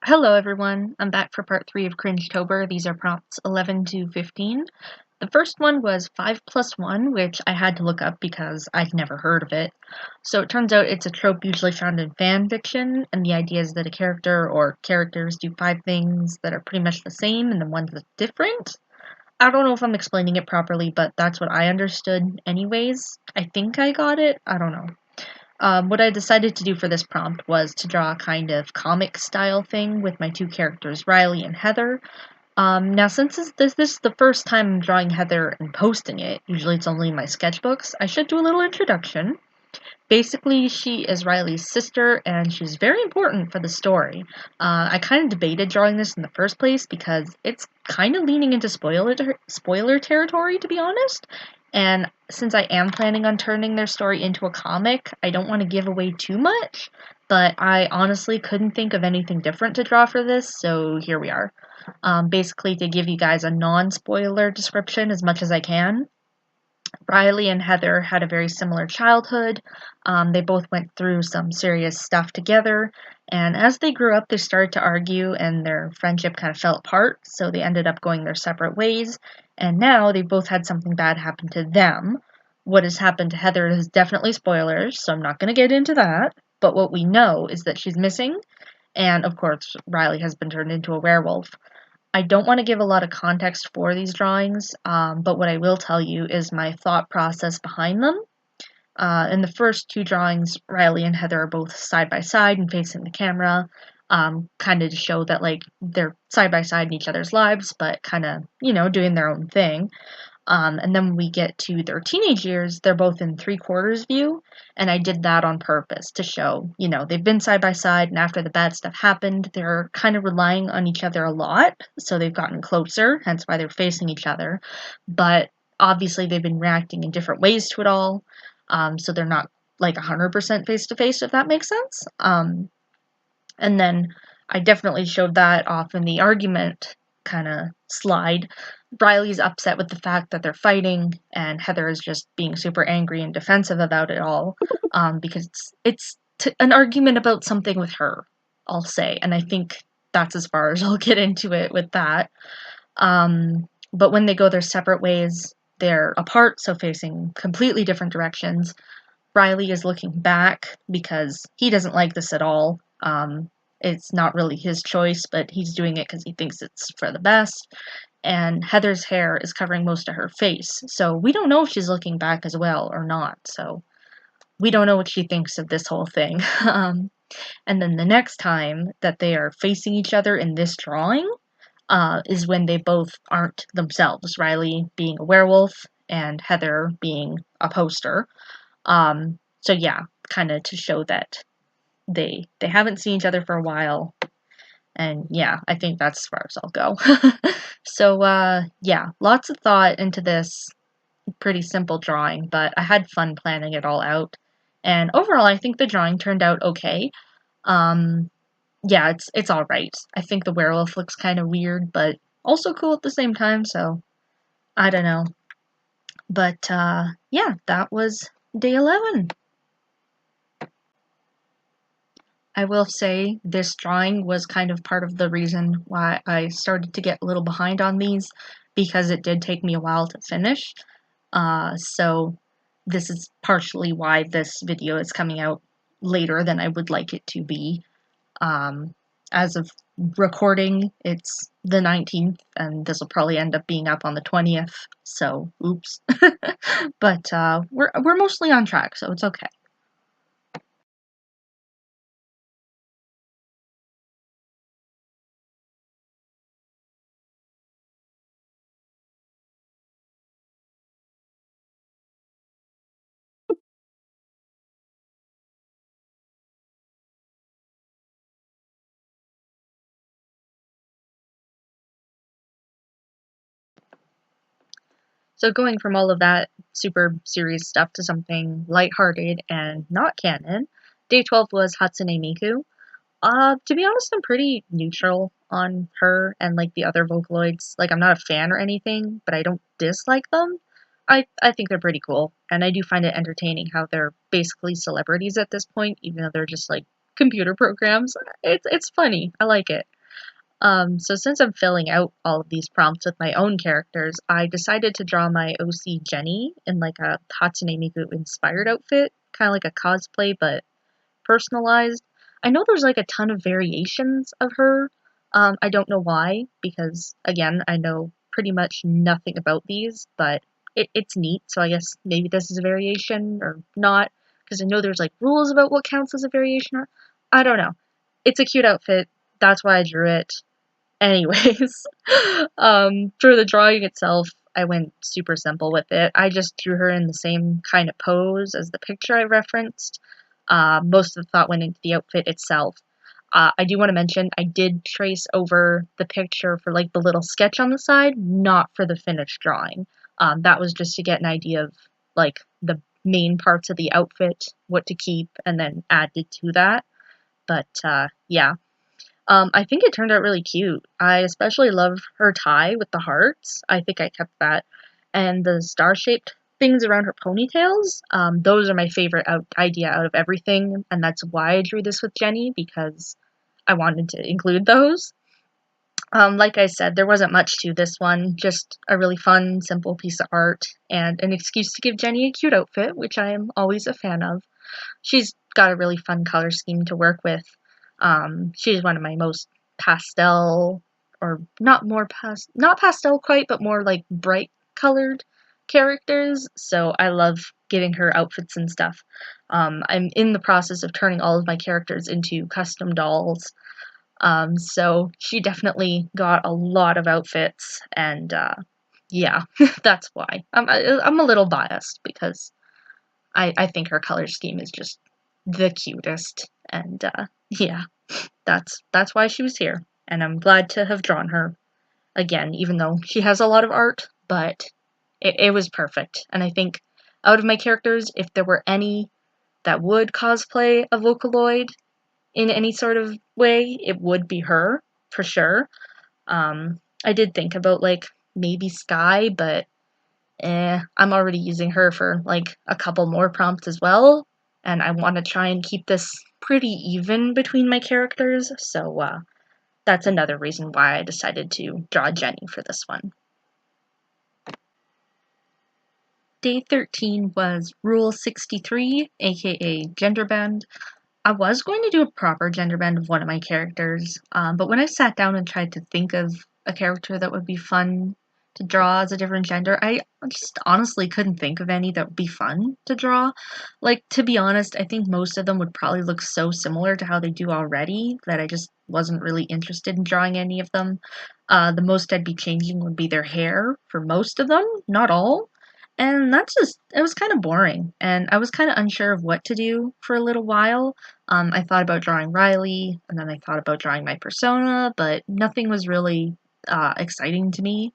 Hello everyone, I'm back for part 3 of Cringetober. These are prompts 11 to 15. The first one was 5 plus 1, which I had to look up because I'd never heard of it. So it turns out it's a trope usually found in fan fiction, and the idea is that a character or characters do 5 things that are pretty much the same and then one that's different. I don't know if I'm explaining it properly, but that's what I understood anyways. I think I got it, I don't know. What I decided to do for this prompt was to draw a kind of comic style thing with my two characters, Riley and Heather. Now, since this is the first time I'm drawing Heather and posting it, usually it's only in my sketchbooks, I should do a little introduction. Basically, she is Riley's sister, and she's very important for the story. I kind of debated drawing this in the first place because it's kind of leaning into spoiler territory, to be honest. And since I am planning on turning their story into a comic, I don't want to give away too much, but I honestly couldn't think of anything different to draw for this, so here we are. Basically, to give you guys a non-spoiler description as much as I can. Riley and Heather had a very similar childhood. They both went through some serious stuff together, and as they grew up, they started to argue, and their friendship kind of fell apart, so they ended up going their separate ways, and now they both had something bad happen to them. What has happened to Heather is definitely spoilers, so I'm not going to get into that, but what we know is that she's missing, and of course, Riley has been turned into a werewolf. I don't want to give a lot of context for these drawings, but what I will tell you is my thought process behind them. In the first two drawings, Riley and Heather are both side by side and facing the camera, kind of to show that like they're side by side in each other's lives, but kind of doing their own thing. And then when we get to their teenage years, they're both in three-quarters view, and I did that on purpose to show, they've been side by side, and after the bad stuff happened, they're kind of relying on each other a lot, so they've gotten closer, hence why they're facing each other, but obviously they've been reacting in different ways to it all, so they're not like 100% face-to-face, if that makes sense. And then I definitely showed that off in the argument kind of slide. Riley's upset with the fact that they're fighting, and Heather is just being super angry and defensive about it all, because it's an argument about something with her, I'll say, and I think that's as far as I'll get into it with that. But when they go their separate ways, they're apart, so facing completely different directions. Riley is looking back because he doesn't like this at all. It's not really his choice, but he's doing it because he thinks it's for the best. And Heather's hair is covering most of her face, so we don't know if she's looking back as well or not, so we don't know what she thinks of this whole thing. And then the next time that they are facing each other in this drawing is when they both aren't themselves, Riley being a werewolf and Heather being a poster. So yeah, kind of to show that they haven't seen each other for a while, and yeah, I think that's as far as I'll go. So yeah, lots of thought into this pretty simple drawing, but I had fun planning it all out, and overall I think the drawing turned out okay. Yeah, it's all right. I think the werewolf looks kind of weird, but also cool at the same time, so I don't know. But yeah, that was day 11. I will say this drawing was kind of part of the reason why I started to get a little behind on these, because it did take me a while to finish. So this is partially why this video is coming out later than I would like it to be. As of recording, it's the 19th, and this will probably end up being up on the 20th, so oops. But we're mostly on track, so it's okay. So going from all of that super serious stuff to something lighthearted and not canon, day 12 was Hatsune Miku. To be honest, I'm pretty neutral on her and like the other Vocaloids. Like, I'm not a fan or anything, but I don't dislike them. I think they're pretty cool, and I do find it entertaining how they're basically celebrities at this point, even though they're just like computer programs. It's funny. I like it. So since I'm filling out all of these prompts with my own characters, I decided to draw my OC Jenny in like a Hatsune Miku inspired outfit, kind of like a cosplay, but personalized. I know there's like a ton of variations of her. I don't know why, because again, I know pretty much nothing about these, but it's neat, so I guess maybe this is a variation or not, because I know there's like rules about what counts as a variation or I don't know. It's a cute outfit, that's why I drew it. Anyways, for the drawing itself, I went super simple with it. I just drew her in the same kind of pose as the picture I referenced. Most of the thought went into the outfit itself. I do want to mention I did trace over the picture for like the little sketch on the side, not for the finished drawing. That was just to get an idea of like the main parts of the outfit, what to keep, and then added to that. But yeah. I think it turned out really cute. I especially love her tie with the hearts. I think I kept that. And the star-shaped things around her ponytails, those are my favorite idea out of everything, and that's why I drew this with Jenny, because I wanted to include those. Like I said, there wasn't much to this one, just a really fun, simple piece of art, and an excuse to give Jenny a cute outfit, which I am always a fan of. She's got a really fun color scheme to work with. She's one of my most pastel, or not pastel quite, but more like bright colored characters. So I love giving her outfits and stuff. I'm in the process of turning all of my characters into custom dolls. So she definitely got a lot of outfits, and yeah, that's why. I'm a little biased because I think her color scheme is just the cutest, and yeah, that's why she was here, and I'm glad to have drawn her again, even though she has a lot of art, but it was perfect, and I think out of my characters, if there were any that would cosplay a Vocaloid in any sort of way, it would be her, for sure. I did think about, like, maybe Sky, but I'm already using her for like a couple more prompts as well, and I want to try and keep this pretty even between my characters, so that's another reason why I decided to draw Jenny for this one. Day 13 was Rule 63, aka Gender Bend. I was going to do a proper gender bend of one of my characters, but when I sat down and tried to think of a character that would be fun to draw as a different gender, I just honestly couldn't think of any that would be fun to draw. Like, to be honest, I think most of them would probably look so similar to how they do already that I just wasn't really interested in drawing any of them. The most I'd be changing would be their hair for most of them, not all. And it was kind of boring, and I was kind of unsure of what to do for a little while. I thought about drawing Riley, and then I thought about drawing my persona, but nothing was really exciting to me,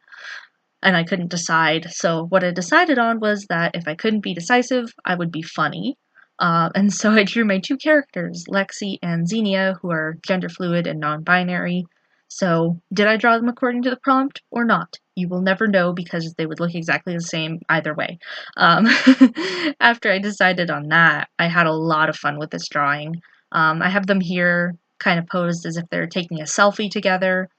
and I couldn't decide. So what I decided on was that if I couldn't be decisive, I would be funny. And so I drew my two characters, Lexi and Xenia, who are gender fluid and non-binary. So did I draw them according to the prompt or not? You will never know because they would look exactly the same either way. Um, After I decided on that, I had a lot of fun with this drawing. I have them here kind of posed as if they're taking a selfie together.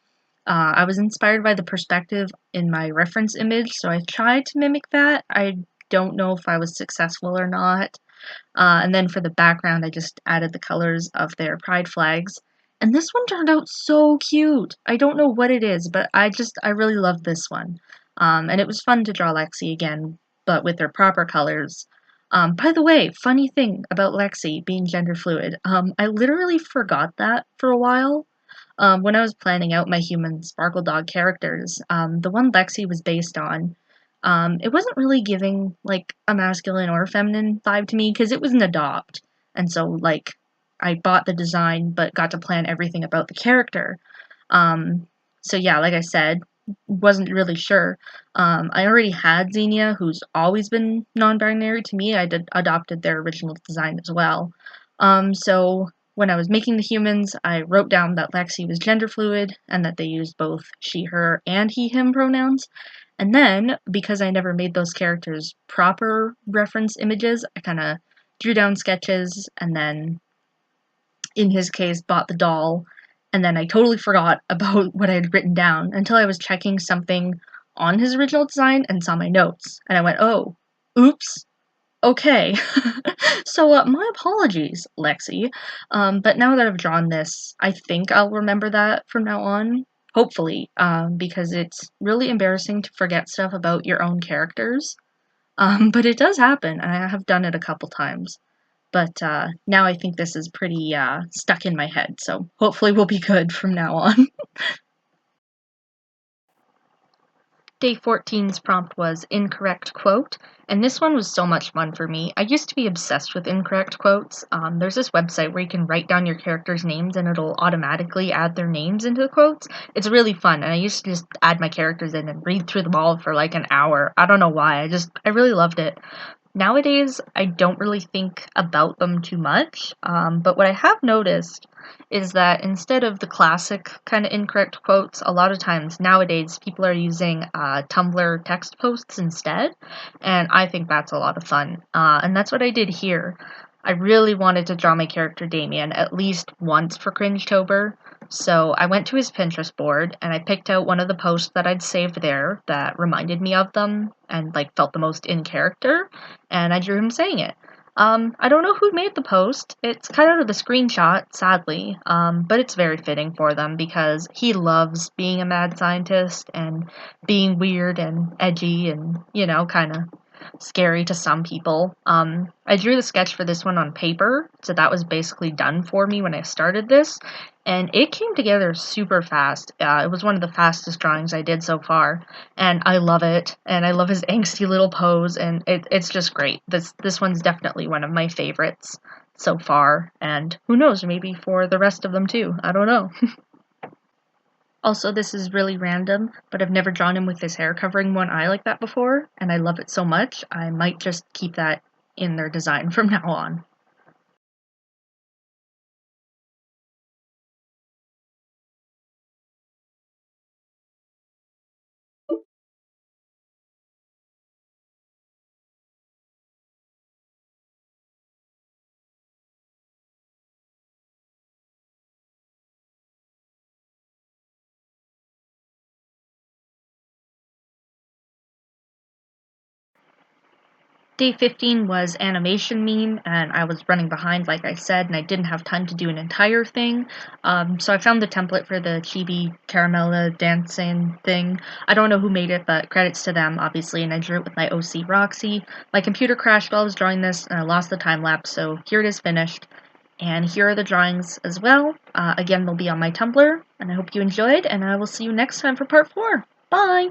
I was inspired by the perspective in my reference image, so I tried to mimic that. I don't know if I was successful or not. And then for the background, I just added the colors of their pride flags. And this one turned out so cute. I don't know what it is, but I really love this one. And it was fun to draw Lexi again, but with their proper colors. By the way, funny thing about Lexi being gender fluid, I literally forgot that for a while. When I was planning out my human Sparkle Dog characters, the one Lexi was based on, it wasn't really giving like a masculine or a feminine vibe to me because it was an adopt. And so like I bought the design but got to plan everything about the character. Um, so yeah, like I said, wasn't really sure. I already had Xenia, who's always been non-binary to me. I did adopted their original design as well. So when I was making the humans, I wrote down that Lexi was gender fluid and that they used both she, her, and he, him pronouns. And then, because I never made those characters proper reference images, I kind of drew down sketches and then in his case, bought the doll, and then I totally forgot about what I had written down until I was checking something on his original design and saw my notes. And I went, oh, oops, okay. So, my apologies, Lexi. But now that I've drawn this, I think I'll remember that from now on. Hopefully, because it's really embarrassing to forget stuff about your own characters. But it does happen, and I have done it a couple times. But now I think this is pretty stuck in my head, so hopefully we'll be good from now on. Day 14's prompt was incorrect quote, and this one was so much fun for me. I used to be obsessed with incorrect quotes. There's this website where you can write down your characters' names and it'll automatically add their names into the quotes. It's really fun, and I used to just add my characters in and read through them all for like an hour. I don't know why, I really loved it. Nowadays, I don't really think about them too much, but what I have noticed is that instead of the classic kind of incorrect quotes, a lot of times nowadays people are using Tumblr text posts instead, and I think that's a lot of fun. And that's what I did here. I really wanted to draw my character Damien at least once for Cringetober, so I went to his Pinterest board and I picked out one of the posts that I'd saved there that reminded me of them and like felt the most in character, and I drew him saying it. I don't know who made the post. It's cut out of the screenshot, sadly, but it's very fitting for them because he loves being a mad scientist and being weird and edgy and, kind of scary to some people. I drew the sketch for this one on paper, so that was basically done for me when I started this, and it came together super fast. It was one of the fastest drawings I did so far, and I love it, and I love his angsty little pose, and it's just great. This one's definitely one of my favorites so far, and who knows, maybe for the rest of them too. I don't know. Also, this is really random, but I've never drawn him with his hair covering one eye like that before, and I love it so much, I might just keep that in their design from now on. Day 15 was animation meme, and I was running behind, like I said, and I didn't have time to do an entire thing. So I found the template for the chibi caramella dancing thing. I don't know who made it, but credits to them, obviously, and I drew it with my OC Roxy. My computer crashed while I was drawing this, and I lost the time lapse, so here it is finished. And here are the drawings as well. Again, they'll be on my Tumblr, and I hope you enjoyed, and I will see you next time for part 4. Bye!